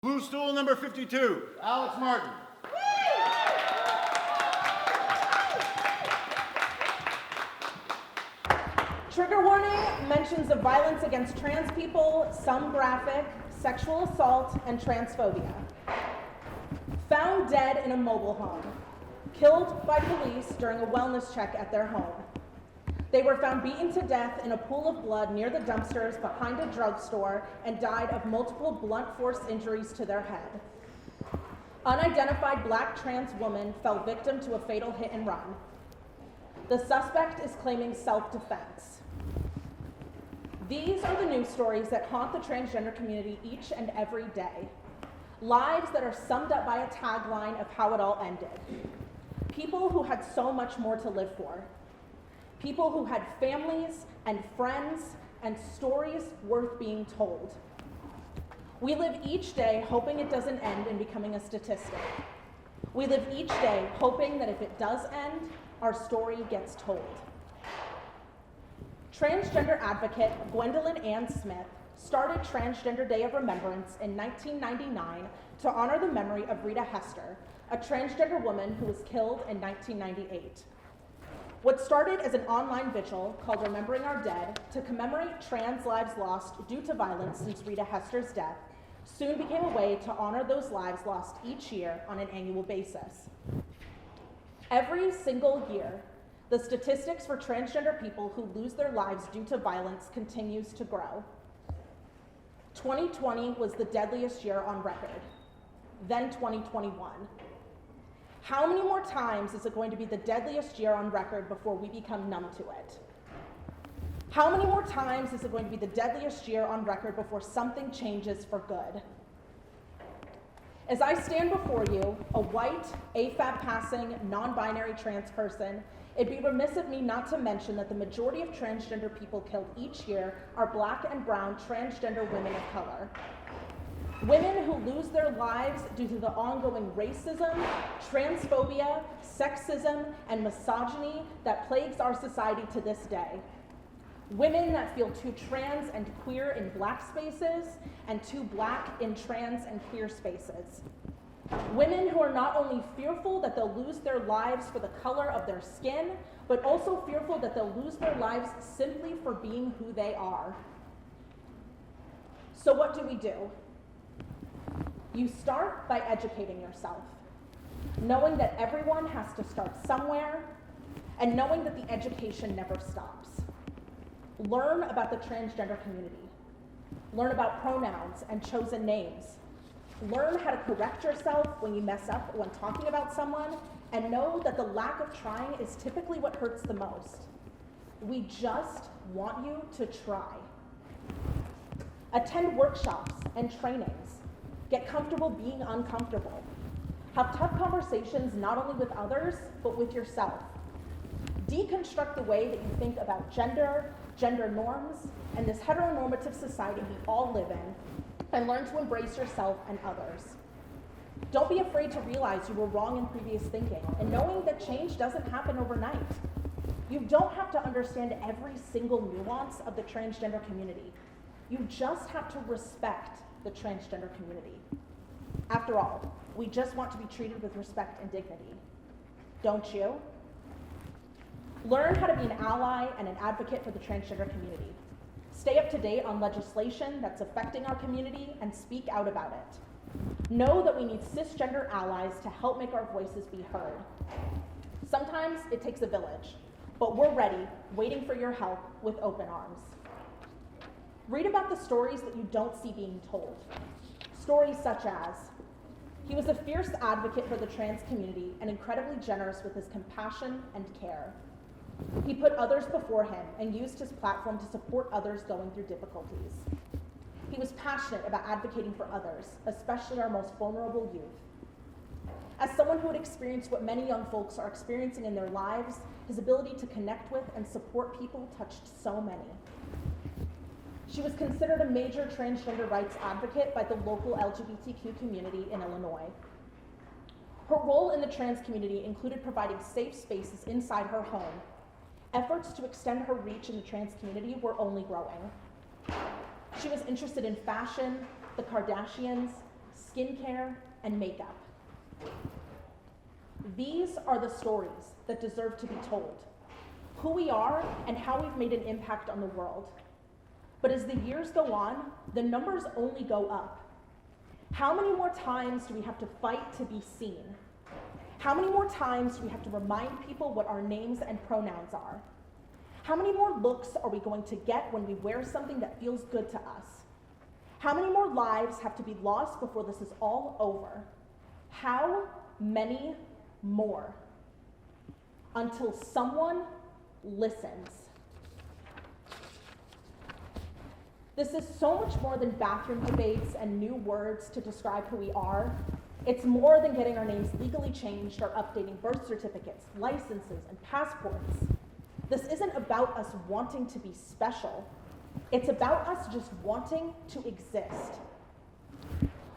Blue Stool number 52, Alex Martin. Trigger warning, mentions of violence against trans people, some graphic, sexual assault, and transphobia. Found dead in a mobile home. Killed by police during a wellness check at their home. They were found beaten to death in a pool of blood near the dumpsters behind a drugstore and died of multiple blunt force injuries to their head. Unidentified black trans woman fell victim to a fatal hit and run. The suspect is claiming self-defense. These are the news stories that haunt the transgender community each and every day. Lives that are summed up by a tagline of how it all ended. People who had so much more to live for. People who had families and friends and stories worth being told. We live each day hoping it doesn't end in becoming a statistic. We live each day hoping that if it does end, our story gets told. Transgender advocate Gwendolyn Ann Smith started Transgender Day of Remembrance in 1999 to honor the memory of Rita Hester, a transgender woman who was killed in 1998. What started as an online vigil called Remembering Our Dead to commemorate trans lives lost due to violence since Rita Hester's death soon became a way to honor those lives lost each year on an annual basis. Every single year, the statistics for transgender people who lose their lives due to violence continues to grow. 2020 was the deadliest year on record, then 2021. How many more times is it going to be the deadliest year on record before we become numb to it? How many more times is it going to be the deadliest year on record before something changes for good? As I stand before you, a white, AFAB-passing, non-binary trans person, it'd be remiss of me not to mention that the majority of transgender people killed each year are black and brown transgender women of color. Women who lose their lives due to the ongoing racism, transphobia, sexism, and misogyny that plagues our society to this day. Women that feel too trans and queer in black spaces and too black in trans and queer spaces. Women who are not only fearful that they'll lose their lives for the color of their skin, but also fearful that they'll lose their lives simply for being who they are. So what do? You start by educating yourself, knowing that everyone has to start somewhere, and knowing that the education never stops. Learn about the transgender community. Learn about pronouns and chosen names. Learn how to correct yourself when you mess up when talking about someone, and know that the lack of trying is typically what hurts the most. We just want you to try. Attend workshops and trainings. Get comfortable being uncomfortable. Have tough conversations not only with others, but with yourself. Deconstruct the way that you think about gender, gender norms, and this heteronormative society we all live in, and learn to embrace yourself and others. Don't be afraid to realize you were wrong in previous thinking, and knowing that change doesn't happen overnight. You don't have to understand every single nuance of the transgender community. You just have to respect the transgender community. After all, we just want to be treated with respect and dignity. Don't you? Learn how to be an ally and an advocate for the transgender community. Stay up to date on legislation that's affecting our community and speak out about it. Know that we need cisgender allies to help make our voices be heard. Sometimes it takes a village, but we're ready, waiting for your help with open arms. Read about the stories that you don't see being told. Stories such as, he was a fierce advocate for the trans community and incredibly generous with his compassion and care. He put others before him and used his platform to support others going through difficulties. He was passionate about advocating for others, especially our most vulnerable youth. As someone who had experienced what many young folks are experiencing in their lives, his ability to connect with and support people touched so many. She was considered a major transgender rights advocate by the local LGBTQ community in Illinois. Her role in the trans community included providing safe spaces inside her home. Efforts to extend her reach in the trans community were only growing. She was interested in fashion, the Kardashians, skincare, and makeup. These are the stories that deserve to be told, who we are and how we've made an impact on the world. But as the years go on, the numbers only go up. How many more times do we have to fight to be seen? How many more times do we have to remind people what our names and pronouns are? How many more looks are we going to get when we wear something that feels good to us? How many more lives have to be lost before this is all over? How many more? Until someone listens. This is so much more than bathroom debates and new words to describe who we are. It's more than getting our names legally changed or updating birth certificates, licenses, and passports. This isn't about us wanting to be special. It's about us just wanting to exist.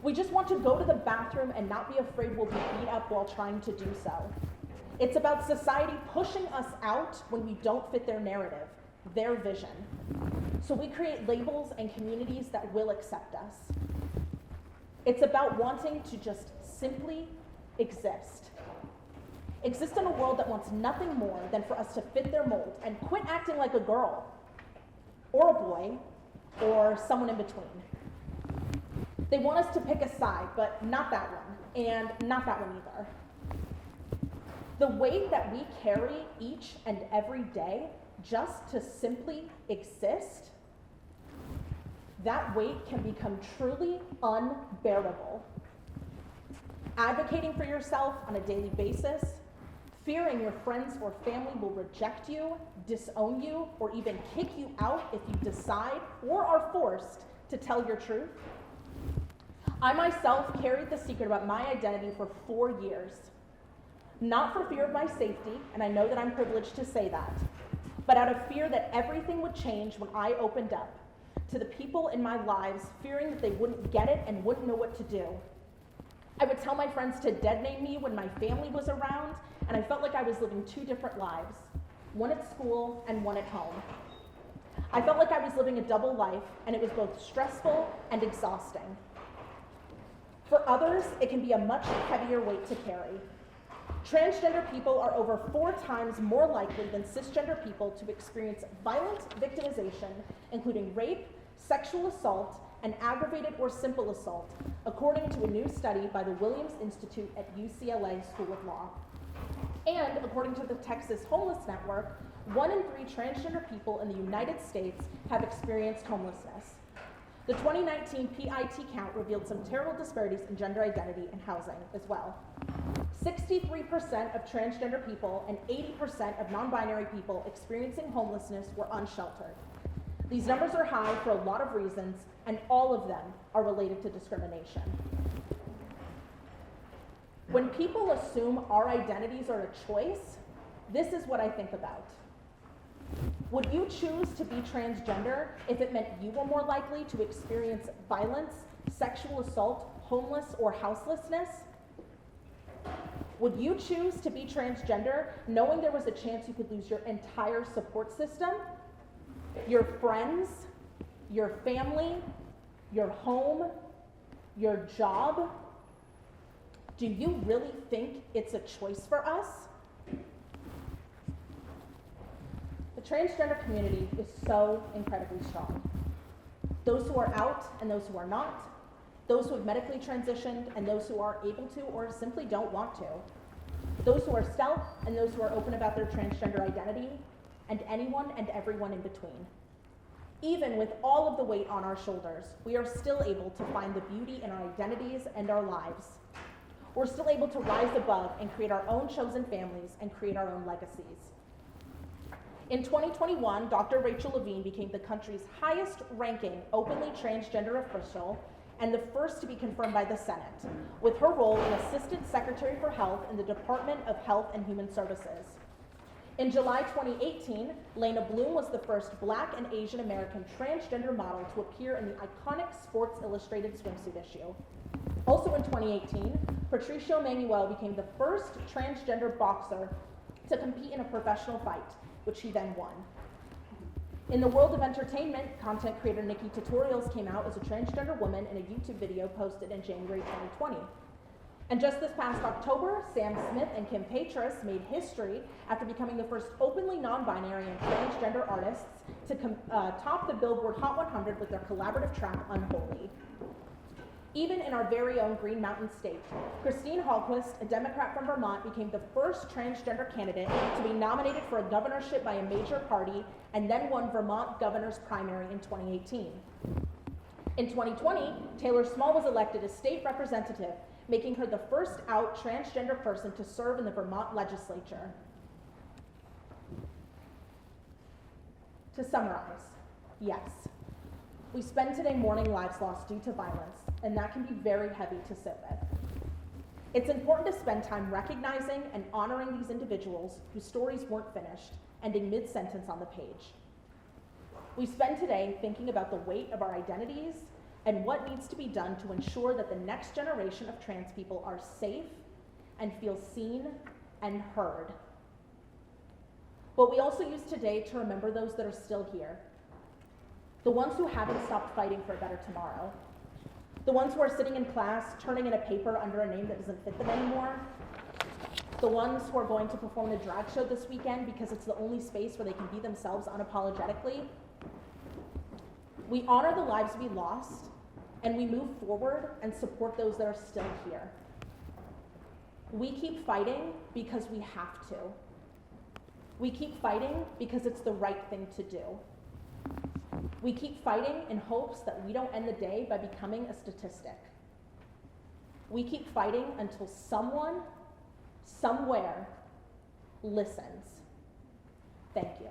We just want to go to the bathroom and not be afraid we'll be beat up while trying to do so. It's about society pushing us out when we don't fit their narrative, their vision. So we create labels and communities that will accept us. It's about wanting to just simply exist. Exist in a world that wants nothing more than for us to fit their mold and quit acting like a girl, or a boy, or someone in between. They want us to pick a side, but not that one, and not that one either. The weight that we carry each and every day just to simply exist, that weight can become truly unbearable. Advocating for yourself on a daily basis, fearing your friends or family will reject you, disown you, or even kick you out if you decide or are forced to tell your truth. I myself carried the secret about my identity for 4 years. Not for fear of my safety, and I know that I'm privileged to say that, but out of fear that everything would change when I opened up to the people in my lives, fearing that they wouldn't get it and wouldn't know what to do. I would tell my friends to dead name me when my family was around, and I felt like I was living 2 different lives, one at school and one at home. I felt like I was living a double life, and it was both stressful and exhausting. For others, it can be a much heavier weight to carry. Transgender people are over 4 times more likely than cisgender people to experience violent victimization, including rape, sexual assault, and aggravated or simple assault, according to a new study by the Williams Institute at UCLA School of Law. And according to the Texas Homeless Network, 1 in 3 transgender people in the United States have experienced homelessness. The 2019 PIT count revealed some terrible disparities in gender identity and housing as well. 63% of transgender people and 80% of non-binary people experiencing homelessness were unsheltered. These numbers are high for a lot of reasons, and all of them are related to discrimination. When people assume our identities are a choice, this is what I think about. Would you choose to be transgender if it meant you were more likely to experience violence, sexual assault, homeless, or houselessness? Would you choose to be transgender knowing there was a chance you could lose your entire support system, your friends, your family, your home, your job? Do you really think it's a choice for us? The transgender community is so incredibly strong. Those who are out and those who are not, those who have medically transitioned and those who are able to or simply don't want to, those who are stealth and those who are open about their transgender identity, and anyone and everyone in between. Even with all of the weight on our shoulders, we are still able to find the beauty in our identities and our lives. We're still able to rise above and create our own chosen families and create our own legacies. In 2021, Dr. Rachel Levine became the country's highest-ranking openly transgender official and the first to be confirmed by the Senate, with her role in Assistant Secretary for Health in the Department of Health and Human Services. In July 2018, Lena Bloom was the first Black and Asian American transgender model to appear in the iconic Sports Illustrated swimsuit issue. Also in 2018, Patricio Manuel became the first transgender boxer to compete in a professional fight, which he then won. In the world of entertainment, content creator Nikki Tutorials came out as a transgender woman in a YouTube video posted in January 2020. And just this past October, Sam Smith and Kim Petras made history after becoming the first openly non-binary and transgender artists to top the Billboard Hot 100 with their collaborative track, Unholy. Even in our very own Green Mountain State, Christine Hallquist, a Democrat from Vermont, became the first transgender candidate to be nominated for a governorship by a major party and then won Vermont governor's primary in 2018. In 2020, Taylor Small was elected as state representative, making her the first out transgender person to serve in the Vermont legislature. To summarize, yes, we spend today mourning lives lost due to violence, and that can be very heavy to sit with. It's important to spend time recognizing and honoring these individuals whose stories weren't finished, ending mid-sentence on the page. We spend today thinking about the weight of our identities and what needs to be done to ensure that the next generation of trans people are safe and feel seen and heard. But we also use today to remember those that are still here, the ones who haven't stopped fighting for a better tomorrow, the ones who are sitting in class turning in a paper under a name that doesn't fit them anymore, the ones who are going to perform the drag show this weekend because it's the only space where they can be themselves unapologetically. We honor the lives we lost, and we move forward and support those that are still here. We keep fighting because we have to. We keep fighting because it's the right thing to do. We keep fighting in hopes that we don't end the day by becoming a statistic. We keep fighting until someone, somewhere, listens. Thank you.